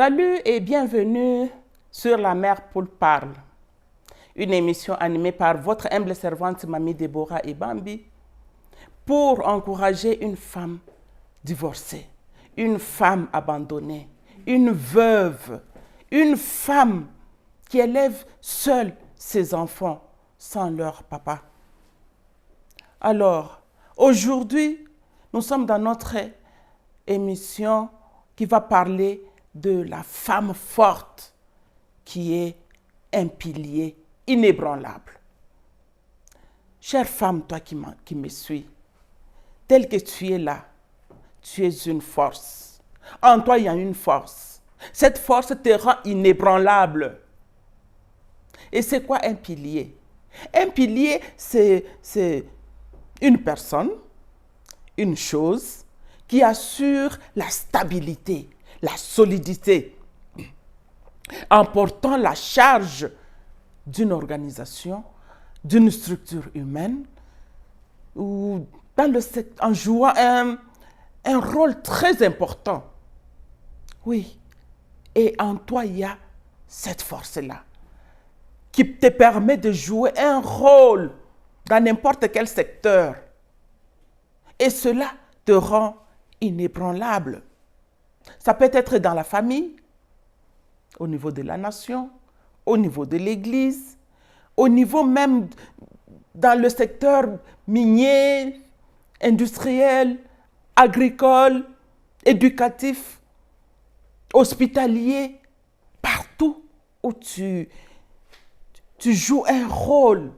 Salut et bienvenue sur La Mère Poule Parle, une émission animée par votre humble servante Mamie Déborah Ebambi pour encourager une femme divorcée, une femme abandonnée, une veuve, une femme qui élève seule ses enfants sans leur papa. Alors, aujourd'hui, nous sommes dans notre émission qui va parler de la femme forte qui est un pilier inébranlable. Chère femme, toi qui me suis, telle que tu es là, tu es une force. En toi, il y a une force. Cette force te rend inébranlable. Et c'est quoi un pilier? Un pilier, c'est une personne, une chose qui assure la stabilité, la solidité, en portant la charge d'une organisation, d'une structure humaine, ou en jouant un rôle très important. Oui, et en toi, il y a cette force-là qui te permet de jouer un rôle dans n'importe quel secteur. Et cela te rend inébranlable. Ça peut être dans la famille, au niveau de la nation, au niveau de l'Église, au niveau même dans le secteur minier, industriel, agricole, éducatif, hospitalier, partout où tu joues un rôle,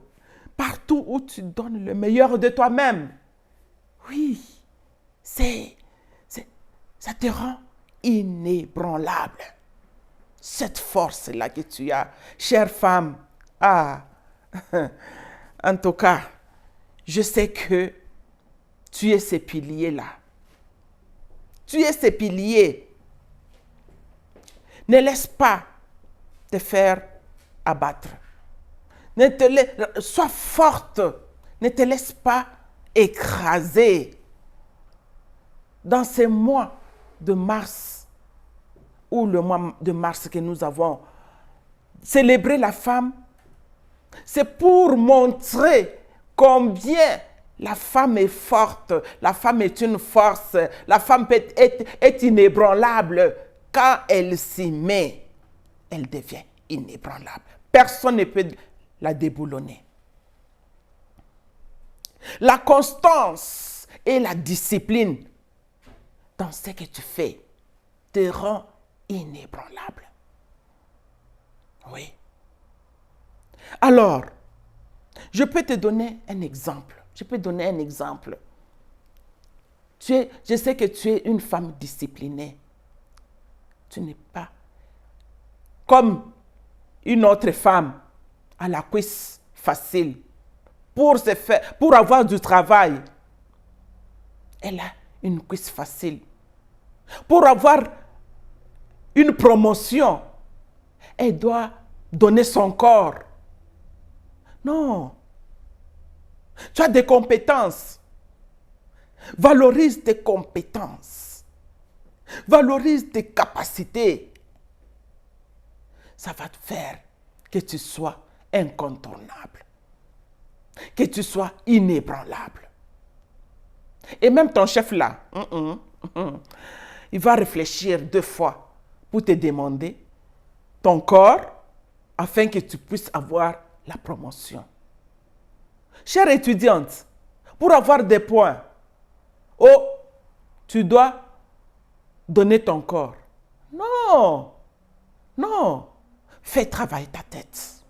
partout où tu donnes le meilleur de toi-même. Oui, ça te rend inébranlable. Cette force-là que tu as, chère femme, en tout cas, je sais que tu es ces piliers-là. Tu es ces piliers. Ne laisse pas te faire abattre. Sois forte. Ne te laisse pas écraser. Dans ces mois de mars, ou le mois de mars que nous avons célébré la femme, c'est pour montrer combien la femme est forte, la femme est une force, la femme est inébranlable. Quand elle s'y met, elle devient inébranlable. Personne ne peut la déboulonner. La constance et la discipline dans ce que tu fais te rend inébranlable. Oui. Alors, je peux te donner un exemple. Je sais que tu es une femme disciplinée. Tu n'es pas comme une autre femme à la cuisse facile pour avoir du travail. Elle a une cuisse facile. Pour avoir une promotion, elle doit donner son corps. Non. Tu as des compétences. Valorise tes compétences. Valorise tes capacités. Ça va te faire que tu sois incontournable. Que tu sois inébranlable. Et même ton chef là, il va réfléchir 2 fois pour te demander ton corps afin que tu puisses avoir la promotion. Chère étudiante, pour avoir des points, tu dois donner ton corps. Non. Fais travailler ta tête.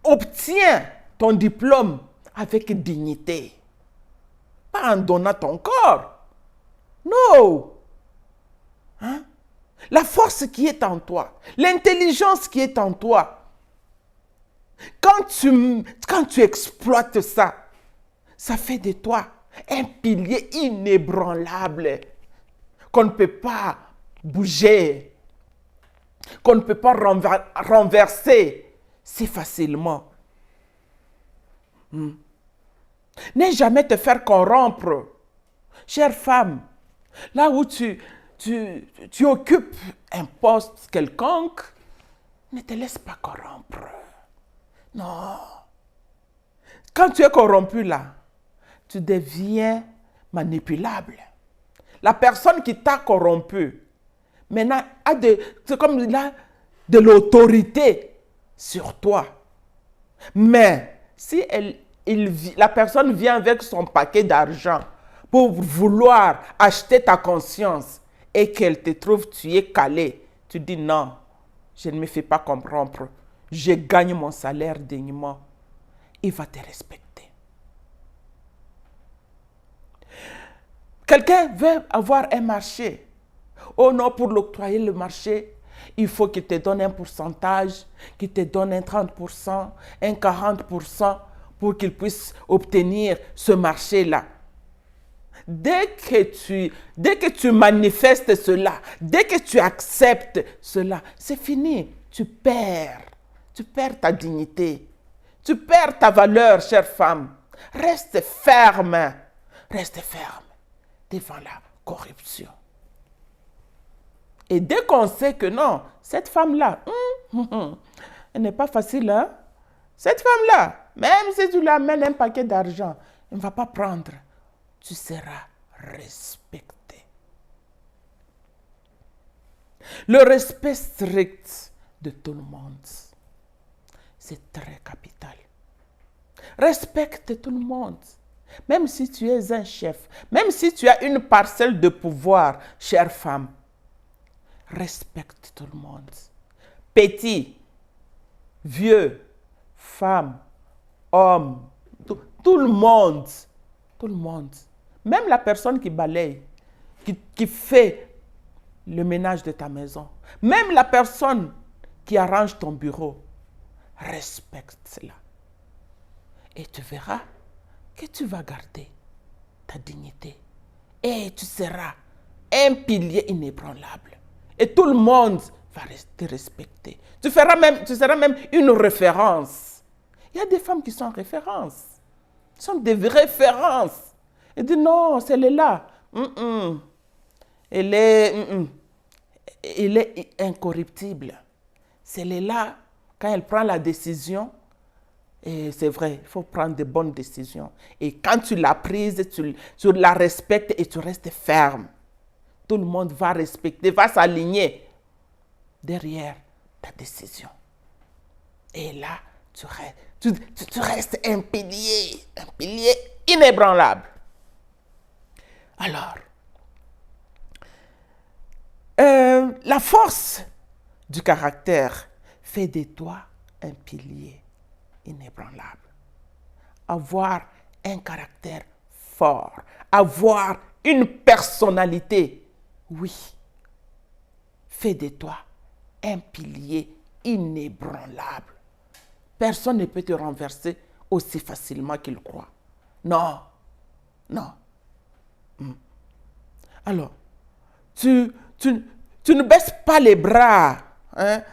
Obtiens ton diplôme avec dignité. Pas en donnant ton corps. Non. La force qui est en toi, l'intelligence qui est en toi, quand tu exploites ça, ça fait de toi un pilier inébranlable qu'on ne peut pas bouger, qu'on ne peut pas renverser si facilement. Ne jamais te faire corrompre. Chère femme, là où tu tu occupes un poste quelconque, ne te laisse pas corrompre. Non. Quand tu es corrompu là, tu deviens manipulable. La personne qui t'a corrompu, maintenant, c'est comme il a de l'autorité sur toi. Mais si la personne vient avec son paquet d'argent pour vouloir acheter ta conscience et qu'elle te trouve, tu es calé, tu dis non, je ne me fais pas corrompre, je gagne mon salaire dignement, il va te respecter. Quelqu'un veut avoir un marché. Oh non, pour l'octroyer le marché, il faut qu'il te donne un pourcentage, qu'il te donne un 30%, un 40% pour qu'il puisse obtenir ce marché-là. Dès que tu manifestes cela, dès que tu acceptes cela, c'est fini. Tu perds ta dignité. Tu perds ta valeur, chère femme. Reste ferme devant la corruption. Et dès qu'on sait que non, cette femme-là, elle n'est pas facile, hein? Cette femme-là, même si tu lui amènes un paquet d'argent, elle ne va pas prendre. Tu seras respecté. Le respect strict de tout le monde, c'est très capital. Respecte tout le monde. Même si tu es un chef, même si tu as une parcelle de pouvoir, chère femme, respecte tout le monde. Petit, vieux, femme, homme, tout le monde. Tout le monde. Même la personne qui balaye, qui fait le ménage de ta maison. Même la personne qui arrange ton bureau. Respecte cela. Et tu verras que tu vas garder ta dignité. Et tu seras un pilier inébranlable. Et tout le monde va te respecter. Tu seras même une référence. Il y a des femmes qui sont références. Sont des références. Et dit non, celle-là, elle est incorruptible. Celle-là, quand elle prend la décision, et c'est vrai, il faut prendre de bonnes décisions. Et quand tu l'as prise, tu la respectes et tu restes ferme. Tout le monde va respecter, va s'aligner derrière ta décision. Et là, tu restes un pilier inébranlable. Alors, la force du caractère fait de toi un pilier inébranlable. Avoir un caractère fort, avoir une personnalité, oui, fait de toi un pilier inébranlable. Personne ne peut te renverser aussi facilement qu'il croit. Non, non. Alors, tu ne baisses pas les bras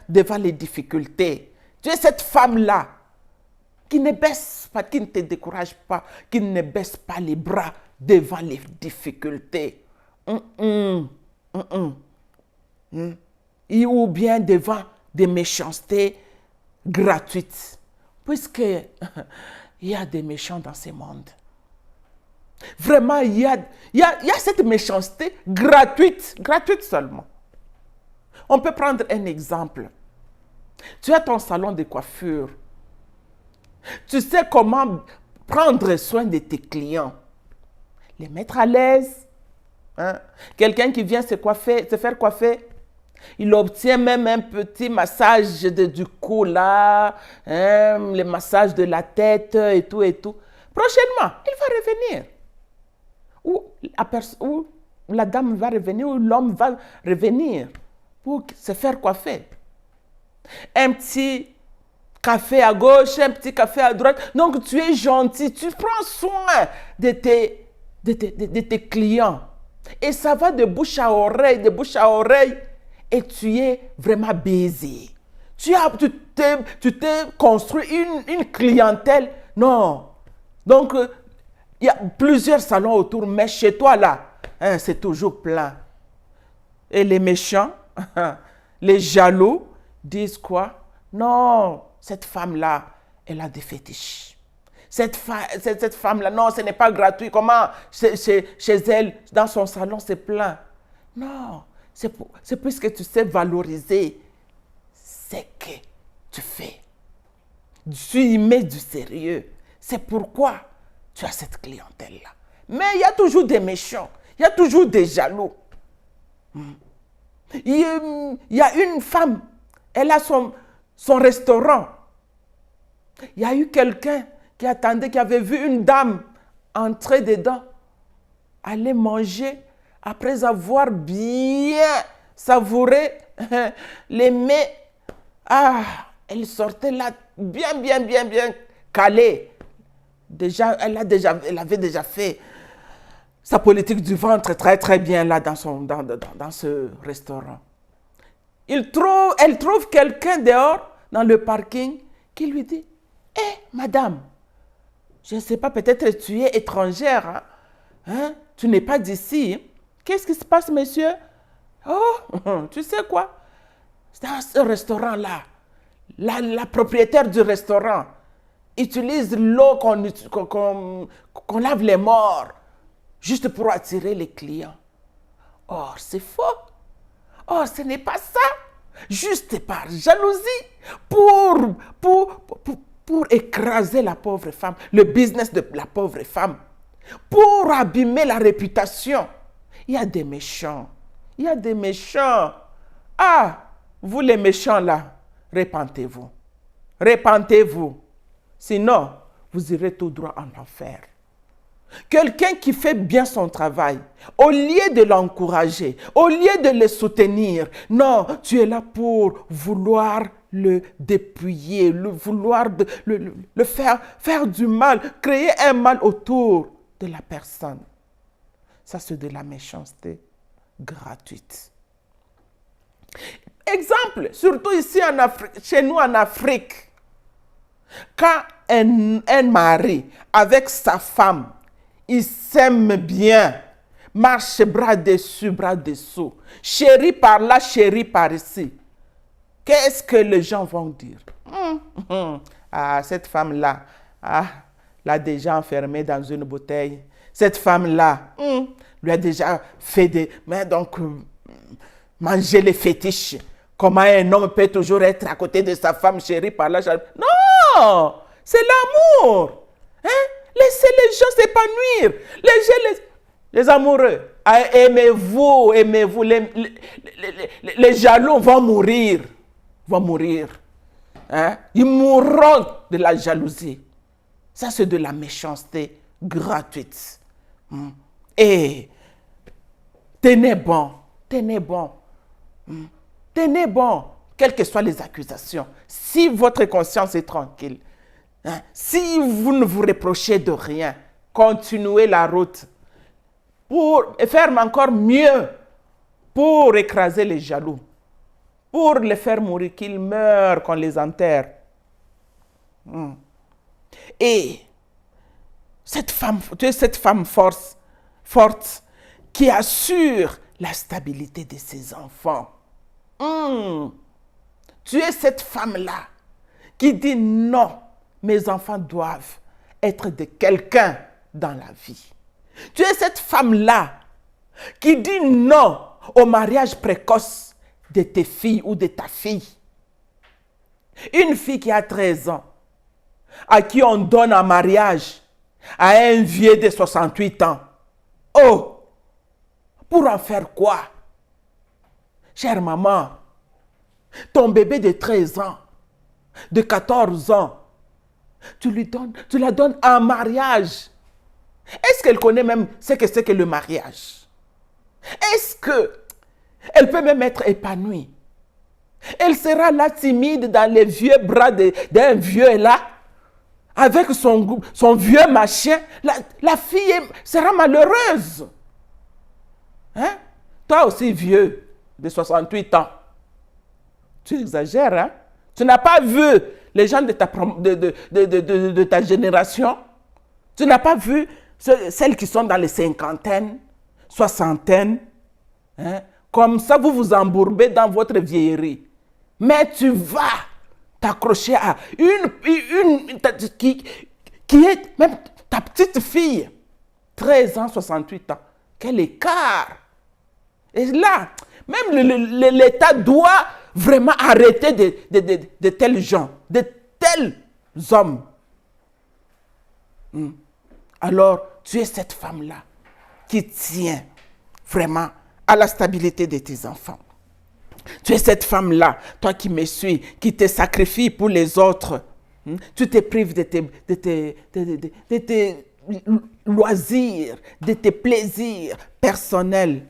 devant les difficultés. Tu es cette femme-là qui ne baisse pas, qui ne te décourage pas, qui ne baisse pas les bras devant les difficultés. Ou bien devant des méchancetés gratuites. Puisque il y a des méchants dans ce monde. Vraiment, il y a cette méchanceté gratuite seulement. On peut prendre un exemple. Tu as ton salon de coiffure. Tu sais comment prendre soin de tes clients. Les mettre à l'aise. Quelqu'un qui vient se faire coiffer, il obtient même un petit massage du cou là, le massage de la tête et tout et tout. Prochainement, il va revenir. Ou la dame va revenir, ou l'homme va revenir pour se faire coiffer. Un petit café à gauche, un petit café à droite. Donc tu es gentil, tu prends soin de tes clients. Et ça va de bouche à oreille, et tu es vraiment baisé. Tu t'es construit une clientèle. Non. Donc, il y a plusieurs salons autour, mais chez toi là, c'est toujours plein. Et les méchants, les jaloux, disent quoi? Non, cette femme-là, elle a des fétiches. Cette femme-là, non, ce n'est pas gratuit. Comment chez elle, dans son salon, c'est plein? Non, c'est puisque tu sais valoriser ce que tu fais. Tu y mets du sérieux. C'est pourquoi tu as cette clientèle-là. Mais il y a toujours des méchants. Il y a toujours des jaloux. Il y a une femme, elle a son restaurant. Il y a eu quelqu'un qui attendait, qui avait vu une dame entrer dedans, aller manger, après avoir bien savouré les mets. Ah, elle sortait là bien calée. Déjà, elle avait déjà fait sa politique du ventre très bien là dans ce restaurant. Elle trouve quelqu'un dehors dans le parking qui lui dit: « Hé, madame, je ne sais pas, peut-être tu es étrangère, hein? Tu n'es pas d'ici. Qu'est-ce qui se passe, monsieur? Oh, tu sais quoi? Dans ce restaurant-là, la propriétaire du restaurant utilise l'eau qu'on lave les morts juste pour attirer les clients. Or, c'est faux. Or, ce n'est pas ça. Juste par jalousie, pour écraser la pauvre femme, le business de la pauvre femme, pour abîmer la réputation. Il y a des méchants. Il y a des méchants. Ah, vous les méchants là, repentez-vous. Repentez-vous. Sinon, vous irez tout droit en enfer. Quelqu'un qui fait bien son travail, au lieu de l'encourager, au lieu de le soutenir, non, tu es là pour vouloir le dépouiller, vouloir le faire du mal, créer un mal autour de la personne. Ça, c'est de la méchanceté gratuite. Exemple, surtout ici en Afrique, chez nous en Afrique, quand un mari avec sa femme, ils s'aiment bien, marche bras dessus, bras dessous, chérie par là, chérie par ici. Qu'est-ce que les gens vont dire? Ah, cette femme-là, l'a déjà enfermée dans une bouteille. Cette femme-là, lui a déjà fait manger les fétiches. Comment un homme peut toujours être à côté de sa femme chérie par là? Non, c'est l'amour. Hein? Laissez les gens s'épanouir. Les amoureux, aimez-vous. Les jaloux vont mourir. Hein? Ils mourront de la jalousie. Ça, c'est de la méchanceté gratuite. Et tenez bon. Tenez bon, quelles que soient les accusations. Si votre conscience est tranquille, si vous ne vous reprochez de rien, continuez la route pour faire encore mieux, pour écraser les jaloux, pour les faire mourir, qu'ils meurent, qu'on les enterre. Et cette femme forte qui assure la stabilité de ses enfants. Tu es cette femme-là qui dit non, mes enfants doivent être de quelqu'un dans la vie. Tu es cette femme-là qui dit non au mariage précoce de tes filles ou de ta fille. Une fille qui a 13 ans, à qui on donne en mariage à un vieux de 68 ans. Oh, pour en faire quoi? Chère maman, ton bébé de 13 ans, de 14 ans, tu la donnes en mariage. Est-ce qu'elle connaît même ce que c'est que le mariage? Est-ce qu'elle peut même être épanouie? Elle sera là timide dans les vieux bras d'un vieux là, avec son vieux machin. La fille sera malheureuse. Hein? Toi aussi vieux, de 68 ans. Tu exagères, hein? Tu n'as pas vu les gens de ta génération? Tu n'as pas vu celles qui sont dans les cinquantaines, soixantaines, hein? Comme ça, vous vous embourbez dans votre vieillerie. Mais tu vas t'accrocher à qui est même ta petite fille. 13 ans, 68 ans. Quel écart! Et là, même l'État doit vraiment arrêter de tels gens, de tels hommes. Alors, tu es cette femme-là qui tient vraiment à la stabilité de tes enfants. Tu es cette femme-là, toi qui me suis, qui te sacrifie pour les autres. Tu te prives de tes loisirs, de tes plaisirs personnels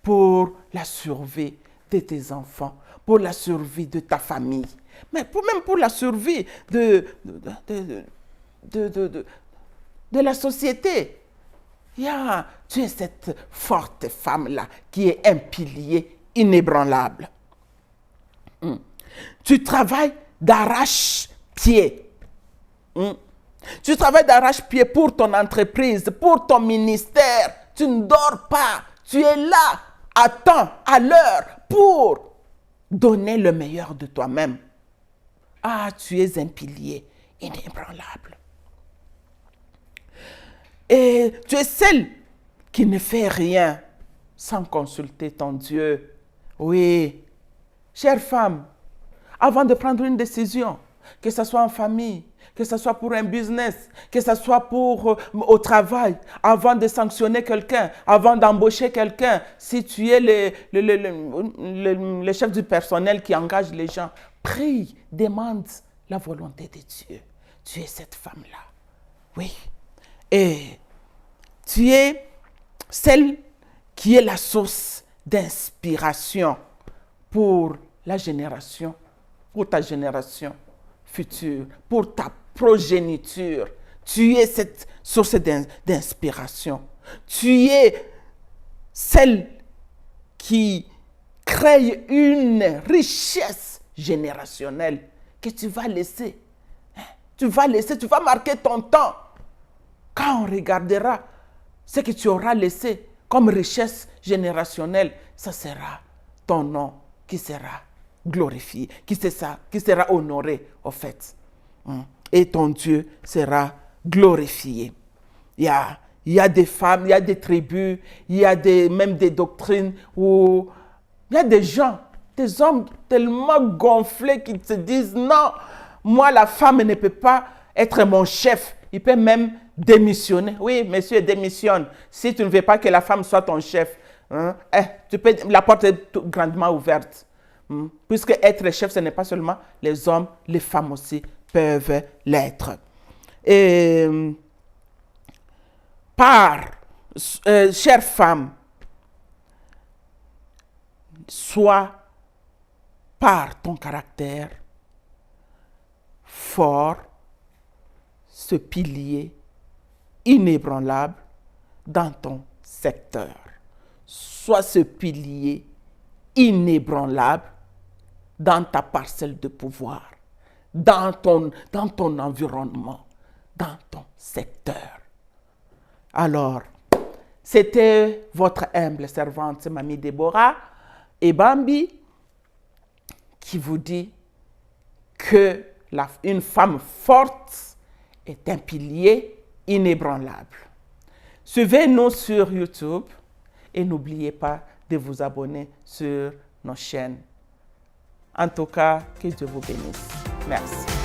pour la survie de tes enfants, pour la survie de ta famille, mais même pour la survie de la société. Tu es cette forte femme-là qui est un pilier inébranlable. Tu travailles d'arrache-pied. Tu travailles d'arrache-pied pour ton entreprise, pour ton ministère. Tu ne dors pas. Tu es là, à temps, à l'heure, pour donner le meilleur de toi-même. Tu es un pilier inébranlable. Et tu es celle qui ne fait rien sans consulter ton Dieu. Oui, chère femme, avant de prendre une décision, que ce soit en famille, que ce soit pour un business, que ce soit au travail, avant de sanctionner quelqu'un, avant d'embaucher quelqu'un, si tu es le chef du personnel qui engage les gens, prie, demande la volonté de Dieu. Tu es cette femme-là. Oui. Et tu es celle qui est la source d'inspiration pour la génération, pour ta génération future, pour ta progéniture. Tu es cette source d'inspiration. Tu es celle qui crée une richesse générationnelle que tu vas laisser. Tu vas marquer ton temps. Quand on regardera ce que tu auras laissé comme richesse générationnelle, ça sera ton nom qui sera glorifié, qui sera honoré, au fait. Et ton Dieu sera glorifié. Il y a des femmes, il y a des tribus, il y a même des doctrines où il y a des gens, des hommes tellement gonflés qui se disent non, moi la femme ne peut pas être mon chef. Il peut même démissionner. Oui, monsieur, démissionne. Si tu ne veux pas que la femme soit ton chef, la porte est grandement ouverte. Puisque être chef, ce n'est pas seulement les hommes, les femmes aussi peuvent l'être. Et chère femme, sois par ton caractère fort, ce pilier inébranlable dans ton secteur. Sois ce pilier inébranlable dans ta parcelle de pouvoir, dans ton environnement, dans ton secteur. Alors, c'était votre humble servante, Mamie Déborah et Bambi, qui vous dit que une femme forte est un pilier inébranlable. Suivez-nous sur YouTube et n'oubliez pas de vous abonner sur nos chaînes. En tout cas, que Dieu vous bénisse. Merci.